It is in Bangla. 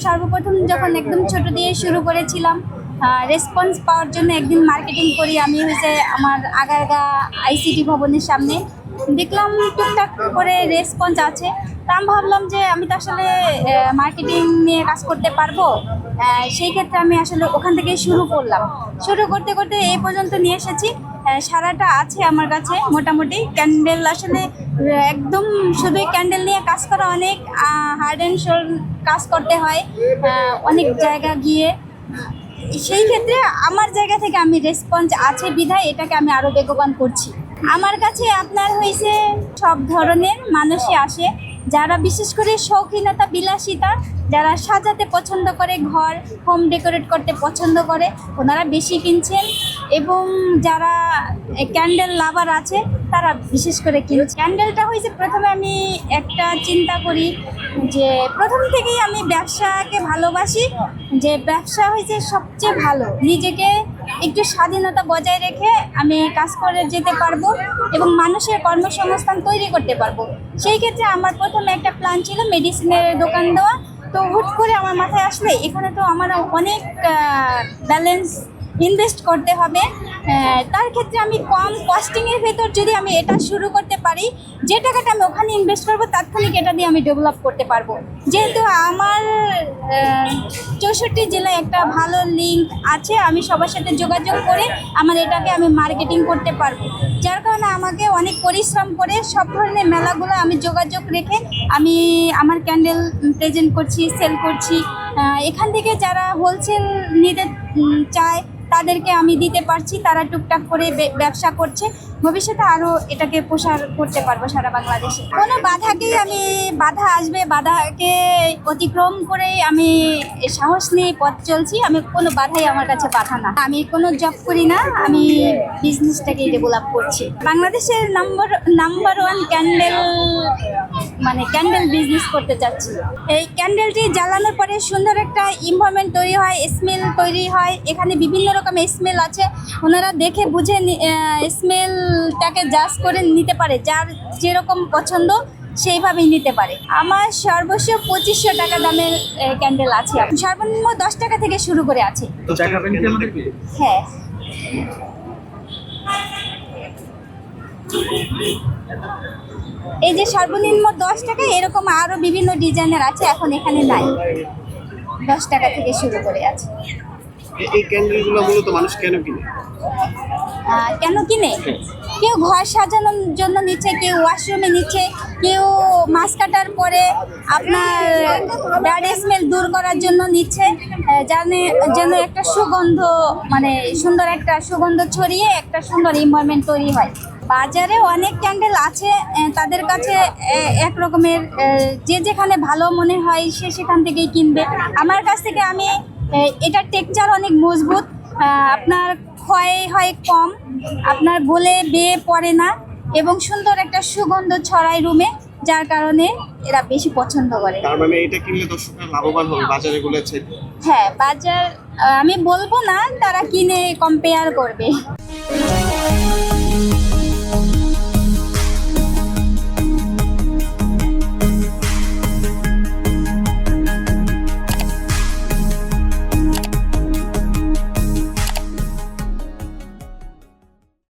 সর্বপ্রথম যখন একদম ছোট দিয়ে শুরু করেছিলাম, রেসপন্স পাওয়ার জন্য একদিন মার্কেটিং করি আমি হয়েছে আমার আগারগা আইসিটি ভবনের সামনে। দেখলাম টুকটাক করে রেসপন্স আছে, তা আমি ভাবলাম যে আমি তো আসলে মার্কেটিং নিয়ে কাজ করতে পারবো। সেই ক্ষেত্রে আমি আসলে ওখান থেকে শুরু করলাম। শুরু করতে করতে এই পর্যন্ত নিয়ে এসেছি। সারাটা আছে আমার কাছে মোটামুটি। ক্যান্ডেল আসলে একদম শুধুই ক্যান্ডেল নিয়ে কাজ করা অনেক হার্ড অ্যান্ড শোল্ড কাজ করতে হয় অনেক জায়গা গিয়ে। সেই ক্ষেত্রে আমার জায়গা থেকে আমি রেসপন্স আছে বিধায় এটাকে আমি আরও বেগবান করছি। আমার কাছে আপনার হয়েছে সব ধরনের মানুষই আসে, যারা বিশেষ করে শৌখিনতা বিলাসিতা, যারা সাজাতে পছন্দ করে, ঘর হোম ডেকোরেট করতে পছন্দ করে, ওনারা বেশি কিনছেন। এবং যারা ক্যান্ডেল লাভার আছে তারা বিশেষ করে কিনছে। ক্যান্ডেলটা হয়েছে প্রথমে আমি একটা চিন্তা করি যে প্রথম থেকেই আমি ব্যবসাকে ভালোবাসি, যে ব্যবসা হয়েছে সবচেয়ে ভালো। নিজেকে একটু স্বাধীনতা বজায় রেখে আমি কাজ করে যেতে পারবো এবং মানুষের কর্মসংস্থান তৈরি করতে পারবো। সেই ক্ষেত্রে আমার প্রথমে একটা প্ল্যান ছিল মেডিসিনের দোকান দেওয়া। তো হুট করে আমার মাথায় আসলে এখানে তো আমার অনেক ব্যালেন্স ইনভেস্ট করতে হবে। তার ক্ষেত্রে আমি কম কস্টিংয়ের ভেতর যদি আমি এটা শুরু করতে পারি, যে টাকাটা আমি ওখানে ইনভেস্ট করবো তাৎক্ষণিক এটা দিয়ে আমি ডেভেলপ করতে পারবো। যেহেতু আমার 64 জেলায় একটা ভালো লিঙ্ক আছে, আমি সবার সাথে যোগাযোগ করে আমার এটাকে আমি মার্কেটিং করতে পারবো। যার কারণে আমাকে অনেক পরিশ্রম করে সব ধরনের মেলাগুলো আমি যোগাযোগ রেখে আমি আমার ক্যান্ডেল প্রেজেন্ট করছি, সেল করছি। এখান থেকে যারা হোলসেল নিতে চায় তাদেরকে আমি দিতে পারছি, তারা টুকটাক করে ব্যবসা করছে। ভবিষ্যতে আরও এটাকে প্রসার করতে পারবো সারা বাংলাদেশে। কোনো বাধাকেই আমি বাধা আসবে, বাধাকে অতিক্রম করে আমি সাহস নিয়ে পথ চলছি। আমি কোনো বাধাই আমার কাছে বাধা না। আমি কোনো জব করি না, আমি বিজনেসটাকেই ডেভেলপ করছি। বাংলাদেশের number one candle candle business করতে চাচ্ছি। এই ক্যান্ডেলটি জ্বালানোর পরে সুন্দর একটা এনভায়রনমেন্ট তৈরি হয়, স্মেল তৈরি হয়। এখানে বিভিন্ন রকমের স্মেল আছে, ওনারা দেখে বুঝে স্মেলটাকে জাজ করে নিতে পারে, যার যেরকম পছন্দ সেইভাবেই নিতে পারে। আমার সর্বস্ব 2500 টাকা দামের ক্যান্ডেল আছে, সর্বনিম্ন 10 টাকা থেকে শুরু করে আছে। হ্যাঁ, এই যে সর্বনিম্ন 10 টাকা, এরকম আরো বিভিন্ন ডিজাইনের আছে, এখন এখানে নাই। 10 টাকা থেকে শুরু করে আছে। এই ক্যান্ডেলগুলো মূলত মানুষ কেন কিনে? কেন কিনে? কেউ ঘর সাজানোর জন্য নিচ্ছে, কেউ ওয়াশরুমে নিচ্ছে, কেউ মাছ কাটার পরে আপনার ব্যাড স্মেল দূর করার জন্য নিচ্ছে, যেন একটা সুগন্ধ সুন্দর একটা সুগন্ধ ছড়িয়ে একটা সুন্দর এনভায়রনমেন্ট তৈরি হয়। বাজারে অনেক ক্যান্ডেল আছে, তাদের কাছে এক রকমের, যে যেখানে ভালো মনে হয় সে সেখান থেকেই কিনবে। আমার কাছ থেকে আমি এটার টেক্সচার অনেক মজবুত, আপনার ক্ষয় হয় কম, আপনার গলে বেয়ে পড়ে না এবং সুন্দর একটা সুগন্ধ ছড়ায় রুমে, যার কারণে এরা বেশি পছন্দ করে। তার মানে এটা কিনলে দর্শকরা লাভবান হবে বাজারে গুলোছে? হ্যাঁ, বাজার আমি বলবো না, তারা কিনে কম্পেয়ার করবে।